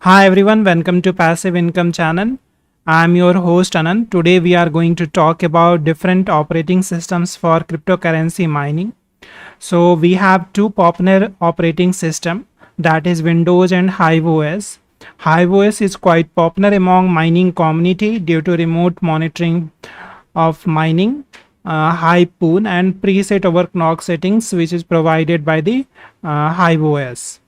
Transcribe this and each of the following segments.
Hi everyone, welcome to Passive Income channel. I'm your host Anand. Today we are going to talk about different operating systems for cryptocurrency mining. So we have two popular operating system, that is Windows and HIVE OS. HIVE OS is quite popular among mining community due to remote monitoring of mining, high pool and preset overclock settings which is provided by the HIVE OS.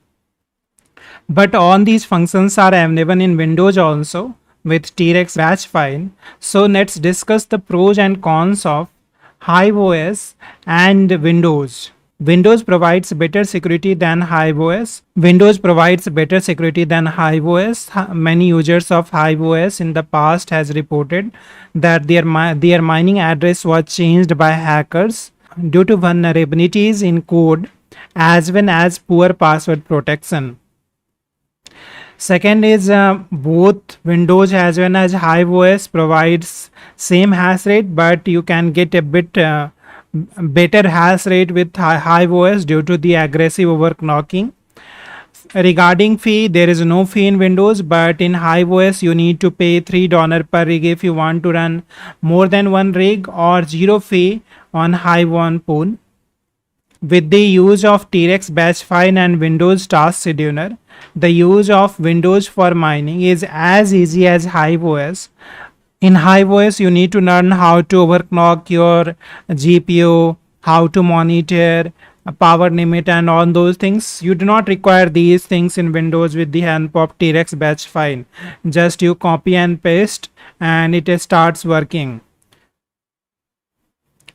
But all these functions are available in Windows also with T-Rex batch file. So let's discuss the pros and cons of Hive OS and Windows. Windows provides better security than Hive OS. Windows provides better security than Hive OS. Many users of Hive OS in the past has reported that their mining address was changed by hackers due to vulnerabilities in code as well as poor password protection. Second is both Windows as well as Hive OS provides same hash rate, but you can get a bit better hash rate with Hive OS due to the aggressive overclocking. Regarding fee, there is no fee in Windows, but in Hive OS you need to pay $3 per rig if you want to run more than one rig, or zero fee on Hive on pool. With the use of T-Rex batch file and Windows task scheduler, the use of Windows for mining is as easy as Hive OS. In Hive OS, you need to learn how to overclock your GPU, how to monitor a power limit and all those things. You do not require these things in Windows with the help of T-Rex batch file. Just you copy and paste and it starts working.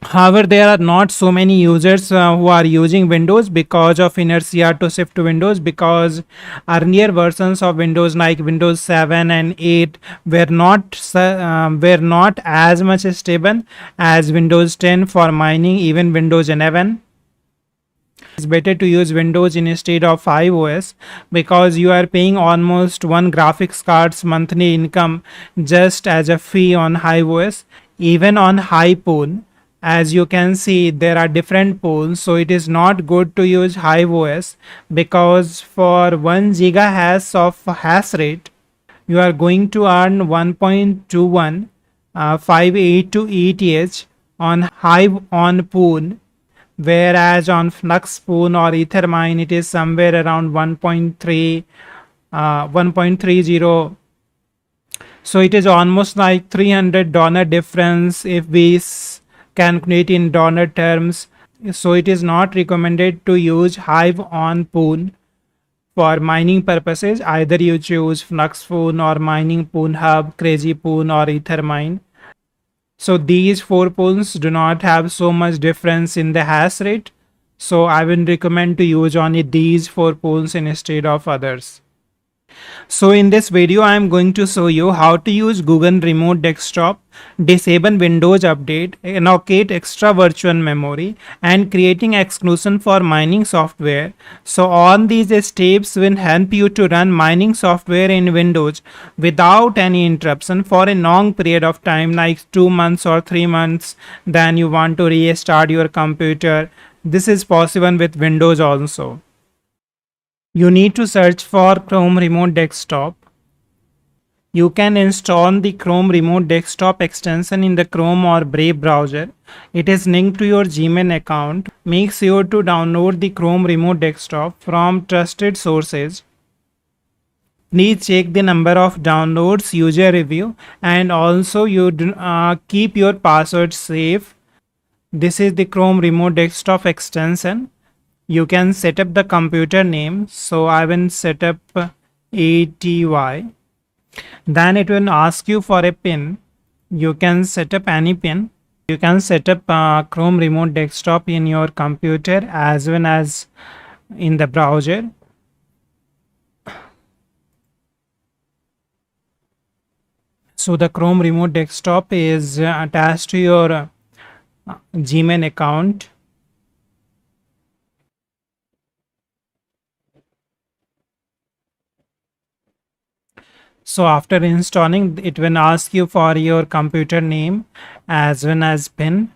However, there are not so many users who are using Windows because of inertia to shift to Windows, because earlier versions of Windows like Windows 7 and 8 were not as much stable as Windows 10 for mining. Even Windows 11, it's better to use Windows instead of iOS because you are paying almost one graphics card's monthly income just as a fee on iOS. Even on high pool, as you can see, there are different pools, so it is not good to use Hive OS because for 1 gigahash of hash rate you are going to earn 1.21 582 ETH on Hive on pool, whereas on Flux pool or Ethermine it is somewhere around 1.3 1.30. So it is almost like $300 difference if we calculate in dollar terms. So it is not recommended to use Hive on pool for mining purposes. Either you choose Flux pool or mining pool hub, crazy pool or ethermine. So these four pools do not have so much difference in the hash rate, so I will recommend to use only these four pools instead of others. So in this video, I am going to show you how to use Google Remote Desktop, disable Windows Update, allocate extra virtual memory, and creating exclusion for mining software. So all these steps will help you to run mining software in Windows without any interruption for a long period of time, like 2 months or 3 months. Then you want to restart your computer. This is possible with Windows also. You need to search for Chrome Remote Desktop. You can install the Chrome Remote Desktop extension in the Chrome or Brave browser. It is linked to your Gmail account. Make sure to download the Chrome Remote Desktop from trusted sources. Please check the number of downloads, user review, and also you keep your password safe. This is the Chrome Remote Desktop extension. You can set up the computer name, so I will set up ATY. Then it will ask you for a pin. You can set up any pin. You can set up Chrome Remote Desktop in your computer as well as in the browser. So the Chrome Remote Desktop is attached to your Gmail account. So after installing, it will ask you for your computer name as well as PIN.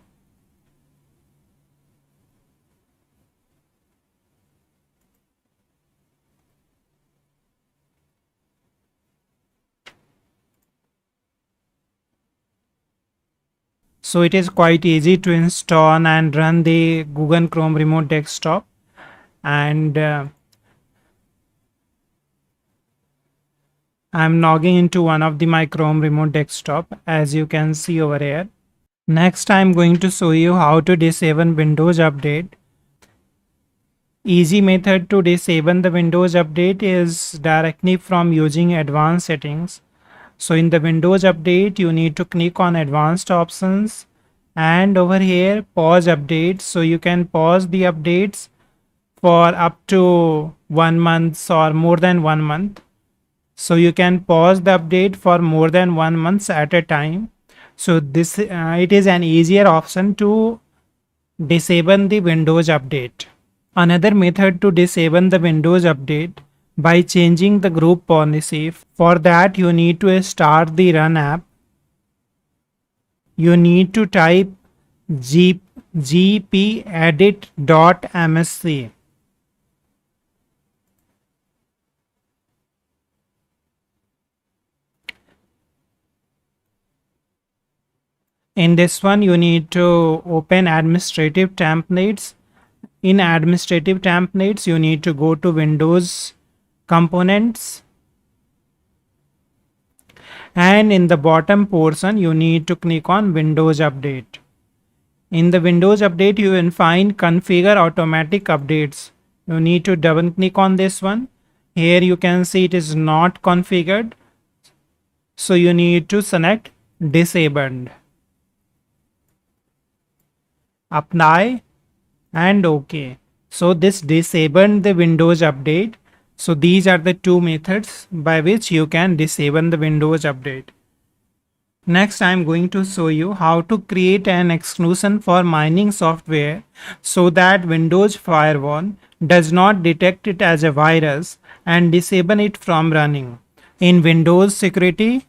So it is quite easy to install and run the Google Chrome remote desktop. And I'm logging into one of my Chrome remote desktop, as you can see over here. Next, I'm going to show you how to disable Windows Update. Easy method to disable the Windows Update is directly from using advanced settings. So in the Windows Update, you need to click on advanced options and over here pause updates. So you can pause the updates for up to 1 month or more than 1 month. So you can pause the update for more than 1 month at a time. So this it is an easier option to disable the Windows Update. Another method to disable the Windows Update by changing the group policy. For that, you need to start the run app. You need to type gpedit.msc. In this one, you need to open administrative templates. In administrative templates, you need to go to Windows components, and in the bottom portion you need to click on Windows Update. In the Windows Update, you will find configure automatic updates. You need to double click on this one. Here you can see it is not configured, so you need to select disabled, apply and OK. So this disabled the Windows Update. So these are the two methods by which you can disable the Windows Update. Next, I am going to show you how to create an exclusion for mining software so that Windows Firewall does not detect it as a virus and disable it from running. In Windows Security,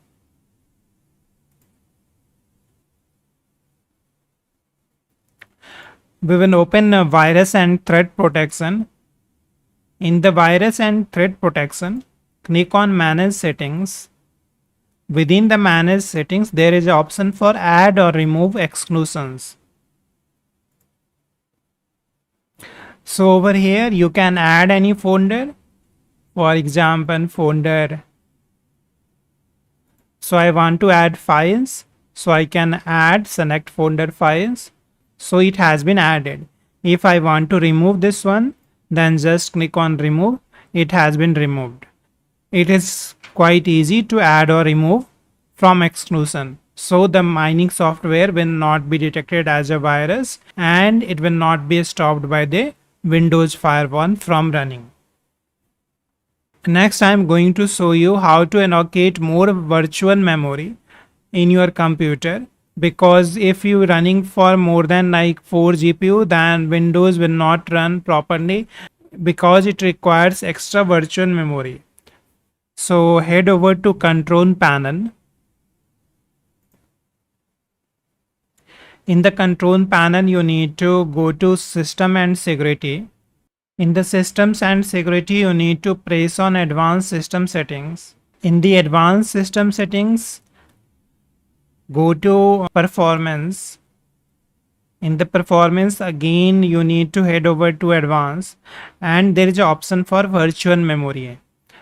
we will open a virus and threat protection. In the virus and threat protection, click on Manage Settings. Within the Manage Settings, there is an option for add or remove exclusions. So over here, you can add any folder. For example, folder. So I want to add files. So I can add select folder files. So it has been added. If I want to remove this one, then just click on remove. It has been removed. It is quite easy to add or remove from exclusion. So the mining software will not be detected as a virus and it will not be stopped by the Windows Firewall from running. Next, I am going to show you how to allocate more virtual memory in your computer. Because if you running for more than like 4 GPU, then Windows will not run properly because it requires extra virtual memory. So head over to Control Panel. In the Control Panel, you need to go to System and Security. In the Systems and Security, you need to press on Advanced System Settings. In the Advanced System Settings, go to Performance. In the Performance, again you need to head over to Advanced and there is an option for virtual memory.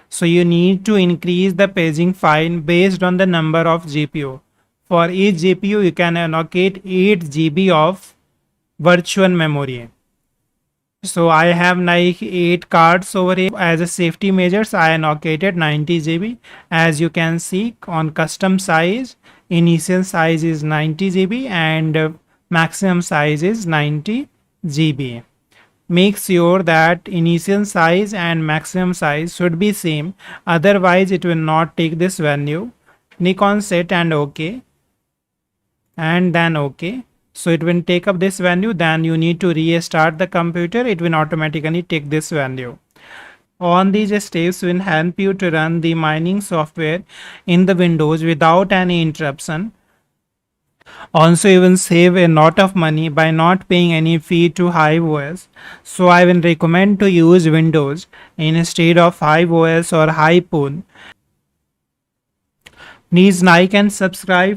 So you need to increase the paging file based on the number of GPU. For each GPU, you can allocate 8 GB of virtual memory. So I have like 8 cards over here. As a safety measures, I allocated 90 GB. As you can see on custom size, initial size is 90 GB and maximum size is 90 GB. Make sure that initial size and maximum size should be same, otherwise it will not take this value. Click on set and OK and then OK. So it will take up this value, then you need to restart the computer, it will automatically take this value. All these steps will help you to run the mining software in the Windows without any interruption. Also, you will save a lot of money by not paying any fee to HIVE OS. So I will recommend to use Windows instead of HIVE OS or HivePool. Please like and subscribe